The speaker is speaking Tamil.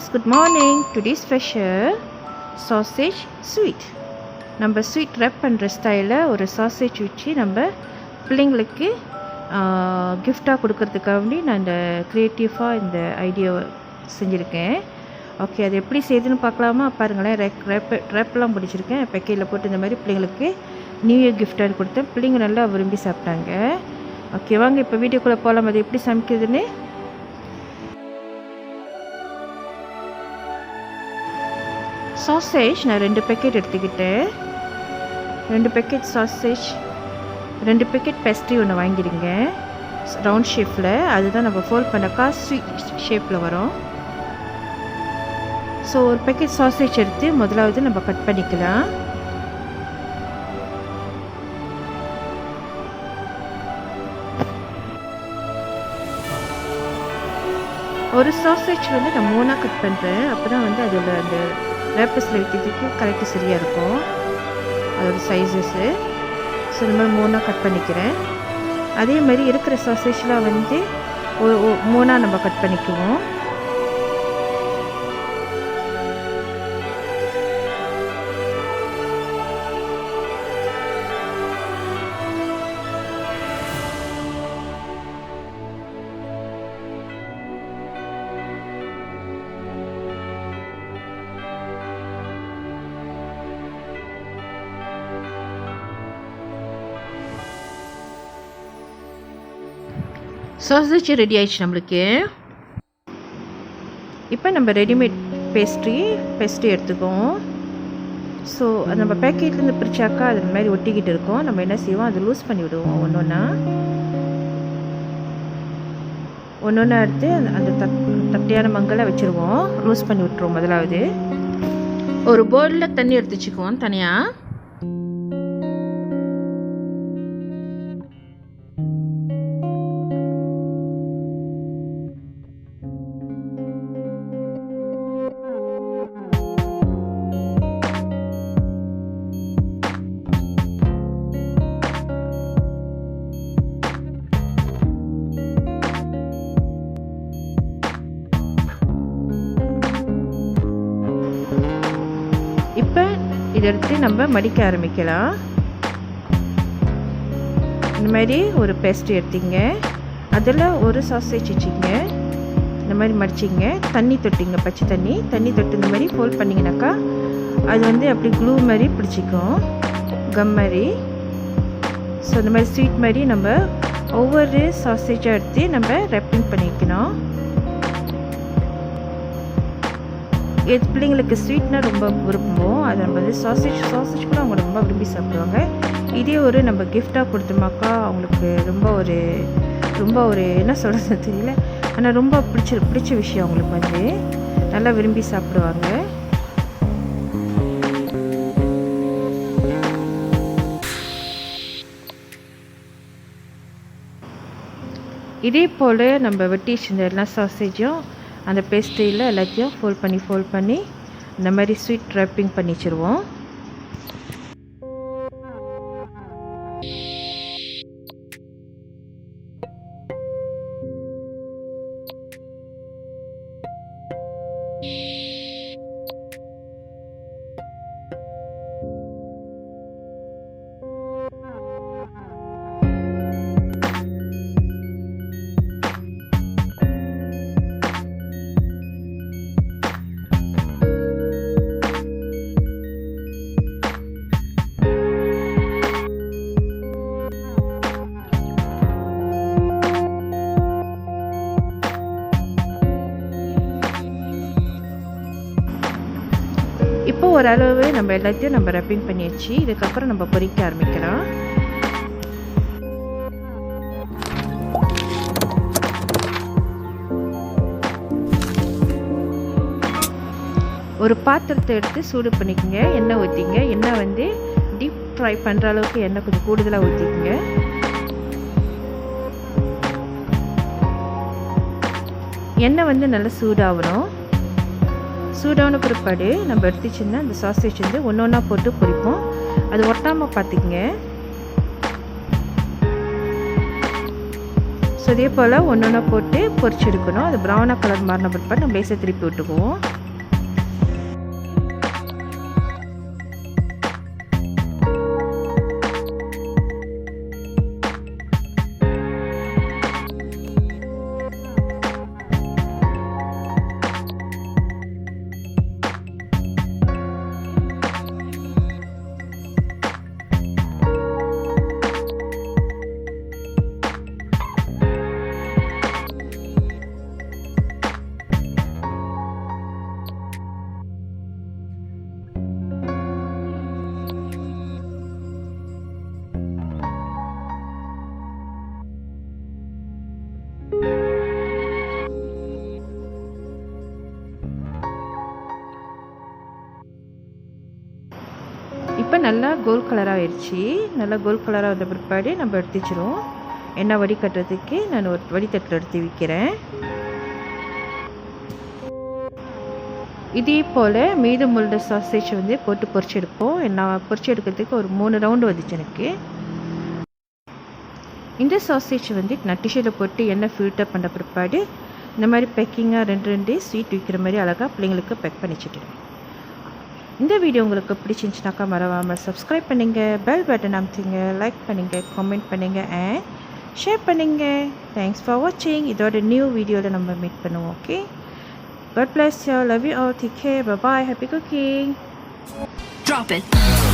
friends, good morning. Today's special sausage sweet. நம்ம ஸ்வீட் ரேப் பண்ணுற ஸ்டைலில் ஒரு சாசேஜ் வச்சு நம்ம பிள்ளைங்களுக்கு கிஃப்டாக கொடுக்கறதுக்காக வேண்டி நான் இந்த க்ரியேட்டிவாக இந்த ஐடியாவை செஞ்சுருக்கேன். ஓகே, அது எப்படி செய்யுதுன்னு பார்க்கலாமா? பாருங்களேன், ரேப்லாம் பிடிச்சிருக்கேன். பேக்கெட்டில் போட்டு இந்த மாதிரி பிள்ளைங்களுக்கு நியூ இயர் கிஃப்டாக கொடுத்தேன். பிள்ளைங்க நல்லா விரும்பி சாப்பிட்டாங்க. ஓகே, வாங்க இப்போ வீடியோக்குள்ளே போகலாம். அது எப்படி சமைக்கிறதுன்னு. சாசேஜ் நான் 2 பேக்கெட் எடுத்துக்கிட்டேன். 2 பேக்கெட் சாசேஜ், 2 பேக்கெட் பேஸ்ட்ரி ஒன்று வாங்கிடுங்க ரவுண்ட் ஷேப்பில். அதுதான் நம்ம ஃபோல்ட் பண்ணாக்கா ஸ்வீட் ஷேப்பில் வரும். ஸோ ஒரு பேக்கெட் சாசேஜ் எடுத்து முதலாவது நம்ம கட் பண்ணிக்கலாம். ஒரு சாசேஜ் வந்து நான் 3ஆக கட் பண்ணுறேன். அப்போ தான் வந்து அதில் அந்த ரேப்பஸில் வைக்கிறதுக்கு கரெக்டாக சரியாக இருக்கும் அதோட சைஸஸ்ஸு. ஸோ இந்த மாதிரி 3ஆக கட் பண்ணிக்கிறேன். அதே மாதிரி இருக்கிற சாசேஜ்லாம் வந்து 3ஆக நம்ம கட் பண்ணிக்குவோம். சாசேஜ் ரெடி ஆயிடுச்சு நம்மளுக்கு. இப்போ நம்ம ரெடிமேட் பேஸ்ட்ரி எடுத்துக்குவோம். ஸோ அது நம்ம பேக்கெட்லேருந்து பிரிச்சாக்கா அது மாதிரி ஒட்டிக்கிட்டு இருக்கோம். நம்ம என்ன செய்வோம், அதை லூஸ் பண்ணி விடுவோம். ஒன்று எடுத்து அந்த தட்டையான மங்களை வச்சுருவோம். லூஸ் பண்ணி விட்டுருவோம். முதலாவது ஒரு பவுலில் தண்ணி எடுத்து வச்சுக்குவோம் தனியாக. இப்போ இதை எடுத்து நம்ம மடிக்க ஆரம்பிக்கலாம். இந்த மாதிரி ஒரு பேஸ்ட்ரி எடுத்திங்க, அதில் ஒரு சாசேஜ் வச்சிங்க, இந்த மாதிரி மடிச்சிங்க, தண்ணி தொட்டிங்க, பச்சை தண்ணி தொட்டு இந்த மாதிரி ஃபோல்ட் பண்ணிங்கனாக்கா அது வந்து அப்படி க்ளூ மாதிரி பிடிச்சிக்கும், கம் மாதிரி. ஸோ இந்த மாதிரி ஸ்வீட் மாதிரி நம்ம ஒவ்வொரு சாசேஜாக எடுத்து நம்ம ரேப்பிங் பண்ணிக்கணும். இது பிள்ளைங்களுக்கு ஸ்வீட்னா ரொம்ப விரும்புவோம். அதை நம்ம வந்து சாசேஜ் கூட அவங்க ரொம்ப விரும்பி சாப்பிடுவாங்க. இதே ஒரு நம்ம கிஃப்டாக கொடுத்தோமாக்கா அவங்களுக்கு ரொம்ப ஒரு என்ன சொல்கிறது தெரியல, ஆனால் ரொம்ப பிடிச்ச விஷயம். அவங்களுக்கு வந்து நல்லா விரும்பி சாப்பிடுவாங்க. இதே போல் நம்ம வெட்டி வச்சிருந்த எல்லா சாசேஜும் அந்த பேஸ்ட்ரியில் எல்லாத்தையும் ஃபோல்ட் பண்ணி இந்த மாதிரி ஸ்வீட் ரேப்பிங் பண்ணி வச்சுருவோம். இப்போ ஓரளவு நம்ம எல்லாத்தையும் நம்ம ரேப்பிங் பண்ணியாச்சு. இதுக்கப்புறம் நம்ம பொரிக்க ஆரம்பிக்கலாம். ஒரு பாத்திரத்தை எடுத்து சூடு பண்ணிக்கோங்க. எண்ணெய் ஊற்றிங்க. எண்ணெய் வந்து டீப் ஃப்ரை பண்ணுற அளவுக்கு எண்ணெய் கொஞ்சம் கூடுதலாக ஊற்றிக்கோங்க. எண்ணெய் வந்து நல்லா சூடாகணும். சூடான பிற்பாடு நம்ம எடுத்து வச்சுருந்தா அந்த சாசேஜ் வந்து ஒன்றா போட்டு பொரிப்போம். அது ஒட்டாமல் பார்த்துக்குங்க. ஸோ இதே போல் ஒன்று ஒன்றா போட்டு பொரிச்சு எடுக்கணும். அது ப்ரௌனாக கலர் மாறின பிற்பாடு நம்ம லேசாக திருப்பி விட்டுக்குவோம். இப்போ நல்லா கோல்ட் கலராக ஆயிடுச்சு. நல்லா கோல்ட் கலராக வந்த பிற்பாடு நம்ம எடுத்து வச்சிருவோம். எண்ணெய் வடிகட்டுறதுக்கு நான் ஒரு வடித்தட்டில் எடுத்து வைக்கிறேன். இதே போல் மீதமுள்ள சாசேஜ் வந்து போட்டு பொரிச்சு எடுப்போம். நான் பொரிச்சு எடுக்கிறதுக்கு ஒரு 3 ரவுண்டு வந்துச்சு எனக்கு. இந்த சாசேஜ் வந்து நான் டிஷ்யூவில் போட்டு எண்ணெய் ஃபில்டர் பண்ண பிற்பாடு இந்த மாதிரி பேக்கிங்காக 2 ஸ்வீட் விற்கிற மாதிரி அழகாக பிள்ளைங்களுக்கு பேக் பண்ணி வச்சுட்டேன். இந்த வீடியோ உங்களுக்கு பிடிச்சிருந்துச்சுனாக்கா மறவாமல் சப்ஸ்கிரைப் பண்ணுங்கள், பெல் பட்டன் அமுத்துங்க, லைக் பண்ணுங்கள், கமெண்ட் பண்ணுங்கள் அண்ட் ஷேர் பண்ணுங்கள். தேங்க்ஸ் ஃபார் வாட்சிங். இதோட நியூ வீடியோவில் நம்ம மீட் பண்ணுவோம். Okay, God bless you. Love you all. Take care. Bye bye. Happy cooking. Drop it.